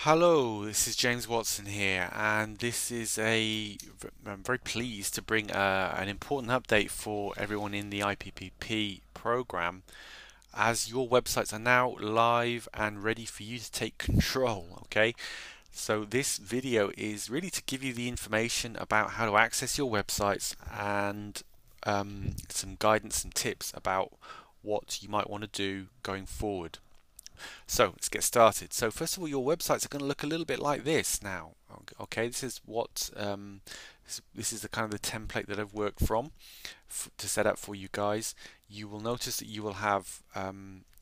Hello, this is James Watson here, and I'm very pleased to bring an important update for everyone in the IPPP program, as your websites are now live and ready for you to take control. Okay, so this video is really to give you the information about how to access your websites and some guidance and tips about what you might want to do going forward. So let's get started. So first of all, your websites are going to look a little bit like this now. Okay, this is what this is the kind of the template that I've worked from to set up for you guys. You will notice that you will have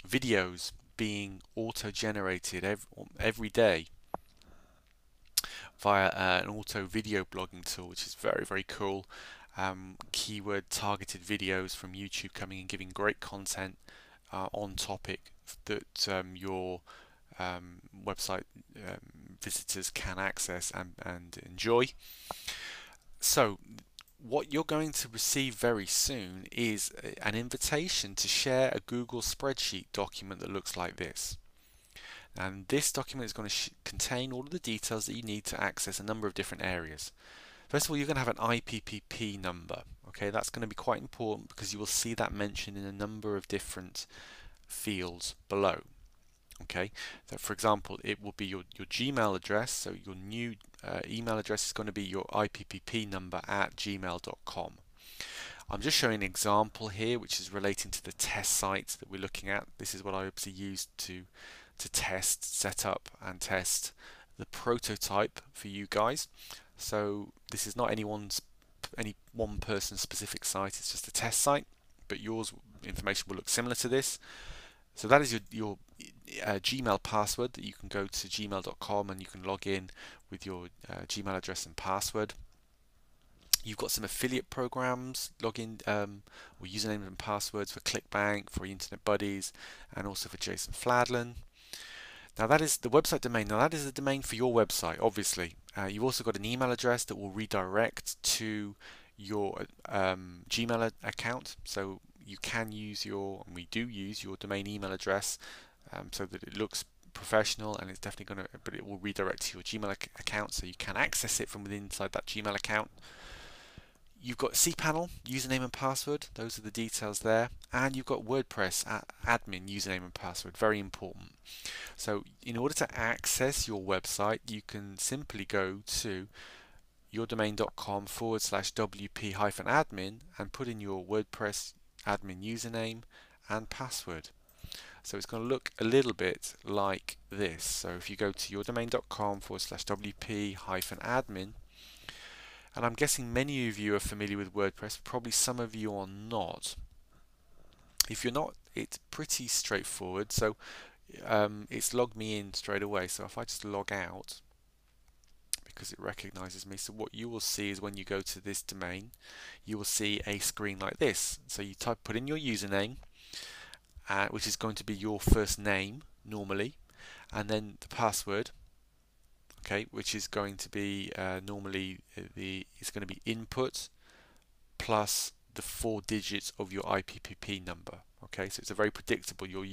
videos being auto-generated every day via an auto video blogging tool, which is very cool. Keyword targeted videos from YouTube coming and giving great content on topic that your website visitors can access and enjoy. So what you're going to receive very soon is an invitation to share a Google spreadsheet document that looks like this. And this document is going to contain all of the details that you need to access a number of different areas. First of all, you're going to have an IPPP number. Okay, that's going to be quite important because you will see that mentioned in a number of different fields below. Okay, so for example, it will be your Gmail address. So your new email address is going to be your IPPP number at gmail.com. I'm just showing an example here which is relating to the test site that we're looking at. This is what I obviously used to test, set up and test the prototype for you guys. So this is not any one person's specific site, it's just a test site, but yours information will look similar to this. So that is your Gmail password that you can go to gmail.com and you can log in with your Gmail address and password. You've got some affiliate programs, login or username and passwords for ClickBank, for Internet Buddies, and also for Jason Fladlin. Now that is the website domain. Now that is the domain for your website, obviously. You've also got an email address that will redirect to your Gmail account. So you can use and we do use your domain email address so that it looks professional, and it's definitely going to, but it will redirect to your Gmail account so you can access it from within inside that Gmail account. You've got cPanel, username and password, those are the details there, and you've got WordPress admin username and password, very important. So in order to access your website, you can simply go to yourdomain.com/wp-admin and put in your WordPress admin username and password. So it's going to look a little bit like this. So if you go to yourdomain.com/wp-admin, and I'm guessing many of you are familiar with WordPress, probably some of you are not. If you're not, it's pretty straightforward. So it's logged me in straight away. So if I just log out, because it recognizes me, so what you will see is when you go to this domain, you will see a screen like this. So you put in your username, which is going to be your first name normally, and then the password, okay, which is going to be normally it's going to be input plus the 4 digits of your IPPP number. Okay, so it's a very predictable. Your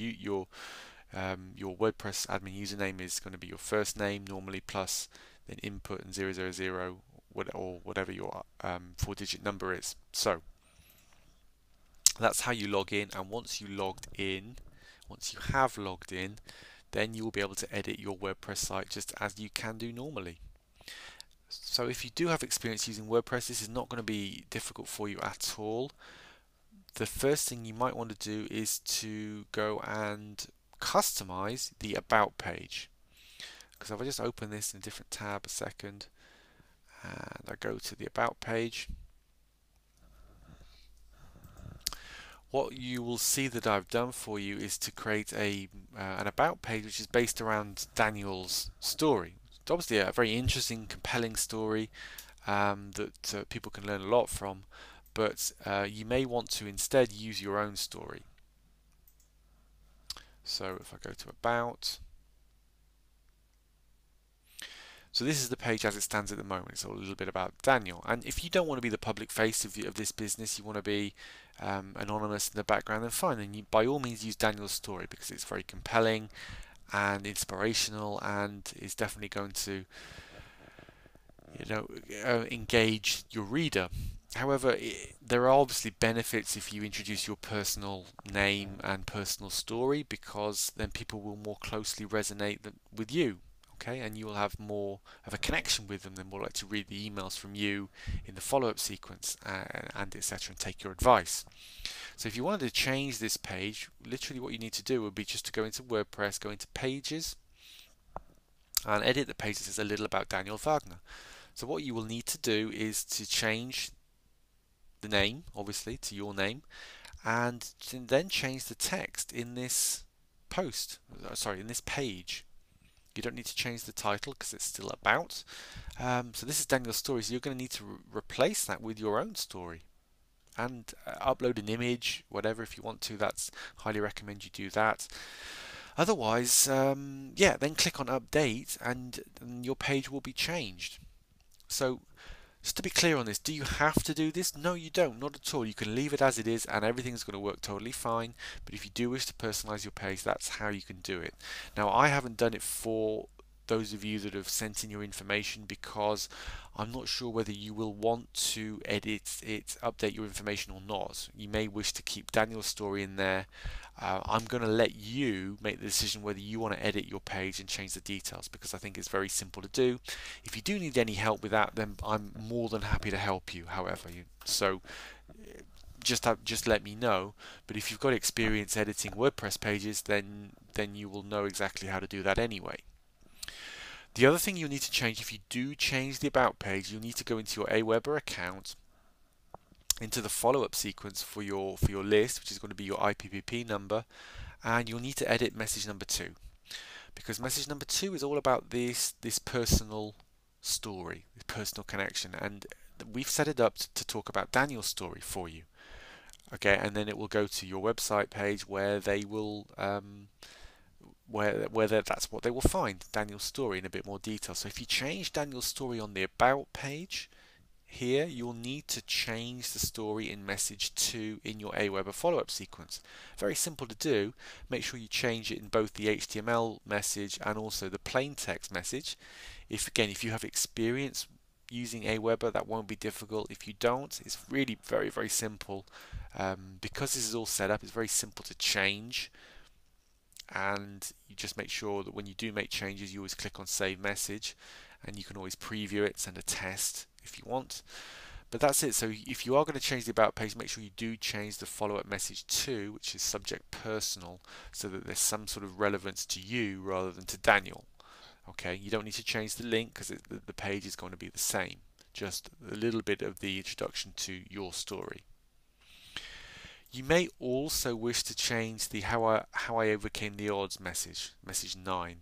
WordPress admin username is going to be your first name normally plus then input and 000 or whatever your 4-digit number is. So that's how you log in, and once you have logged in, then you will be able to edit your WordPress site just as you can do normally. So if you do have experience using WordPress, this is not going to be difficult for you at all. The first thing you might want to do is to go and customize the About page. Because if I just open this in a different tab a second, and I go to the About page, what you will see that I've done for you is to create an About page which is based around Daniel's story. It's obviously a very interesting, compelling story that people can learn a lot from, but you may want to instead use your own story. So if I go to About, so this is the page as it stands at the moment. It's a little bit about Daniel. And if you don't want to be the public face of this business, you want to be anonymous in the background, then fine. Then you, by all means, use Daniel's story because it's very compelling and inspirational, and is definitely going to, engage your reader. However, there are obviously benefits if you introduce your personal name and personal story, because then people will more closely resonate with you, okay, and you will have more of a connection with them. Then will like to read the emails from you in the follow-up sequence, and etc., and take your advice. So if you wanted to change this page, literally what you need to do would be just to go into WordPress, go into Pages, and edit the page that says a little about Daniel Wagner. So what you will need to do is to change the name, obviously, to your name, and then change the text in this in this page. You don't need to change the title because it's still about. So this is Daniel's story, so you're going to need to replace that with your own story, and upload an image, whatever, if you want to. That's highly recommend you do that. Otherwise, then click on update, and your page will be changed. So just to be clear on this, do you have to do this? No, you don't, not at all. You can leave it as it is and everything's going to work totally fine. But if you do wish to personalize your page, that's how you can do it. Now, I haven't done it for those of you that have sent in your information, because I'm not sure whether you will want to edit it, update your information or not. You may wish to keep Daniel's story in there. I'm going to let you make the decision whether you want to edit your page and change the details, because I think it's very simple to do. If you do need any help with that, then I'm more than happy to help you. However, just let me know. But if you've got experience editing WordPress pages, then you will know exactly how to do that anyway. The other thing you'll need to change, if you do change the About page, you'll need to go into your Aweber account, into the follow-up sequence for your list, which is going to be your IPPP number, and you'll need to edit message number 2, because message number 2 is all about this personal story, this personal connection, and we've set it up to talk about Daniel's story for you. Okay, and then it will go to your website page where they will that's what they will find, Daniel's story in a bit more detail. So if you change Daniel's story on the About page, here you'll need to change the story in message 2 in your Aweber follow-up sequence. Very simple to do. Make sure you change it in both the HTML message and also the plain text message. If you have experience using Aweber, that won't be difficult. If you don't, it's really very, very simple. Because this is all set up, it's very simple to change, and you just make sure that when you do make changes, you always click on Save Message, and you can always preview it, send a test if you want. But that's it. So if you are going to change the About page, make sure you do change the follow-up message 2, which is subject personal, so that there's some sort of relevance to you rather than to Daniel. Okay, you don't need to change the link because the page is going to be the same, just a little bit of the introduction to your story. You may also wish to change the how I overcame the odds message 9.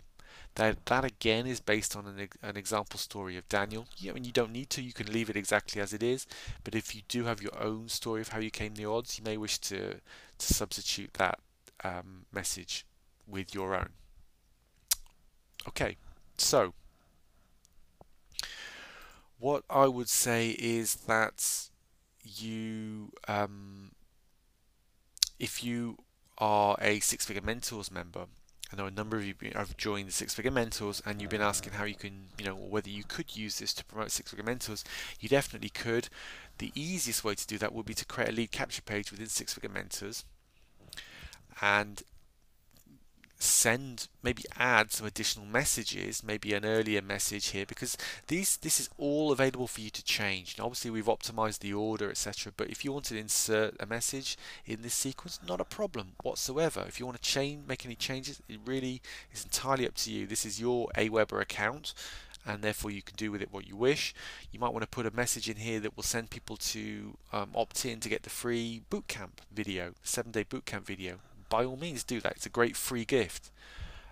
That again is based on an example story of Daniel. You don't need to, you can leave it exactly as it is, but if you do have your own story of how you came the odds, you may wish to substitute that message with your own. Okay, so what I would say is that you if you are a Six Figure Mentors member, and there are a number of you have joined the Six Figure Mentors, and you've been asking how you can, whether you could use this to promote Six Figure Mentors, you definitely could. The easiest way to do that would be to create a lead capture page within Six Figure Mentors, and maybe add some additional messages, maybe an earlier message here, because this is all available for you to change. Now, obviously we've optimized the order, etc., but if you want to insert a message in this sequence, not a problem whatsoever. If you want to make any changes, it really is entirely up to you. This is your Aweber account, and therefore you can do with it what you wish. You might want to put a message in here that will send people to opt in to get the free bootcamp video, 7-day bootcamp video. By all means do that. It's a great free gift.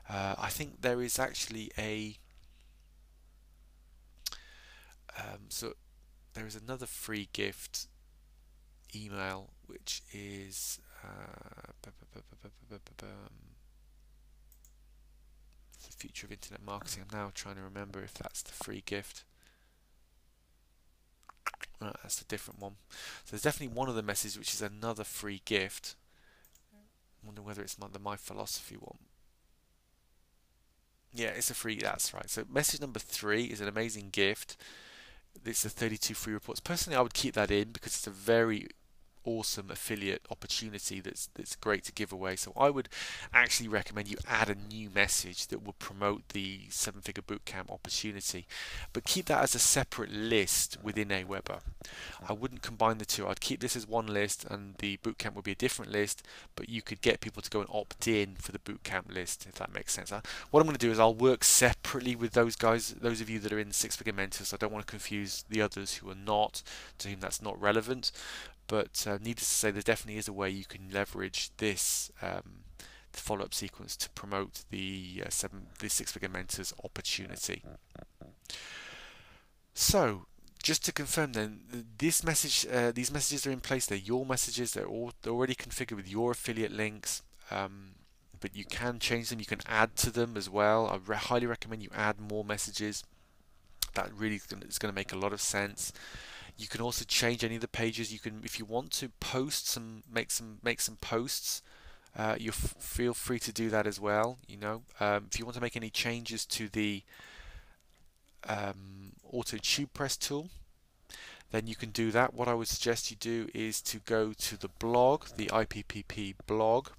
I think there is actually there is another free gift email, which is the future of internet marketing. I'm now trying to remember if that's the free gift. That's a different one. So there's definitely one of the messages which is another free gift. I wonder whether it's the My Philosophy one. Yeah, it's a free. That's right. So message number 3 is an amazing gift. It's the 32 free reports. Personally, I would keep that in because it's a very awesome affiliate opportunity that's great to give away. So I would actually recommend you add a new message that will promote the 7-figure bootcamp opportunity, but keep that as a separate list within Aweber. I wouldn't combine the two. I'd keep this as one list and the bootcamp would be a different list, but you could get people to go and opt in for the bootcamp list, if that makes sense. What I'm going to do is I'll work separately with those guys, those of you that are in 6-figure mentors. So I don't want to confuse the others who are not, to whom that's not relevant. But needless to say, there definitely is a way you can leverage this follow-up sequence to promote the 6-figure mentors opportunity. So, just to confirm then, these messages are in place. They're your messages. They're already configured with your affiliate links. But you can change them. You can add to them as well. I highly recommend you add more messages. That really is going to make a lot of sense. You can also change any of the pages. You can, if you want to post some, make some posts. You feel free to do that as well. If you want to make any changes to the auto tube press tool, then you can do that. What I would suggest you do is to go to the blog, the IPPP blog,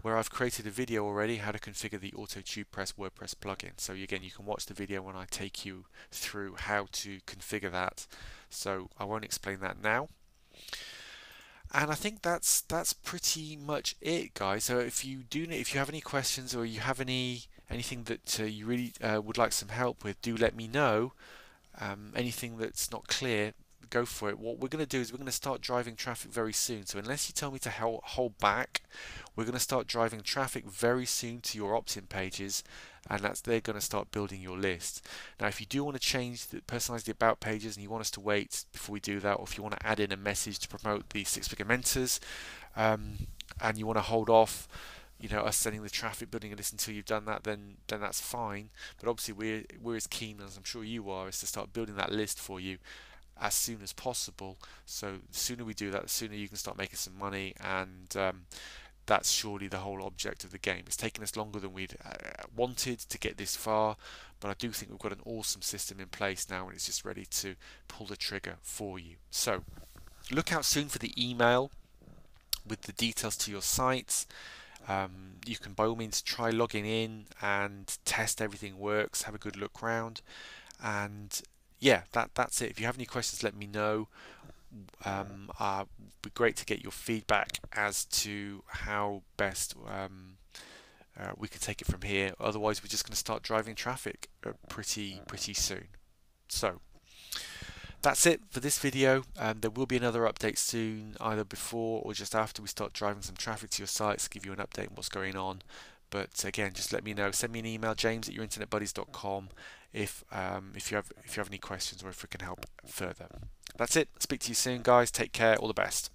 where I've created a video already how to configure the auto tube press WordPress plugin. So again, you can watch the video when I take you through how to configure that. So I won't explain that now. And I think that's pretty much it, guys. So if you have any questions or you have anything that you really would like some help with, do let me know. Anything that's not clear, go for it. What we're going to do is we're going to start driving traffic very soon. So unless you tell me to hold back, we're going to start driving traffic very soon to your opt-in pages, and they're going to start building your list. Now, if you do want to personalize the about pages and you want us to wait before we do that, or if you want to add in a message to promote the 6-figure mentors, and you want to hold off, us sending the traffic, building a list until you've done that, then that's fine. But obviously we're as keen as I'm sure you are, is to start building that list for you as soon as possible. So the sooner we do that, the sooner you can start making some money, and that's surely the whole object of the game. It's taken us longer than we'd wanted to get this far, but I do think we've got an awesome system in place now, and it's just ready to pull the trigger for you. So look out soon for the email with the details to your sites. You can by all means try logging in and test everything works, have a good look round, and yeah, that's it. If you have any questions, let me know. It'd be great to get your feedback as to how best we can take it from here. Otherwise, we're just going to start driving traffic pretty soon. So that's it for this video. There will be another update soon, either before or just after we start driving some traffic to your sites, give you an update on what's going on. But again, just let me know. Send me an email, james@yourinternetbuddies.com, if you have any questions or if we can help further. That's it. Speak to you soon, guys. Take care. All the best.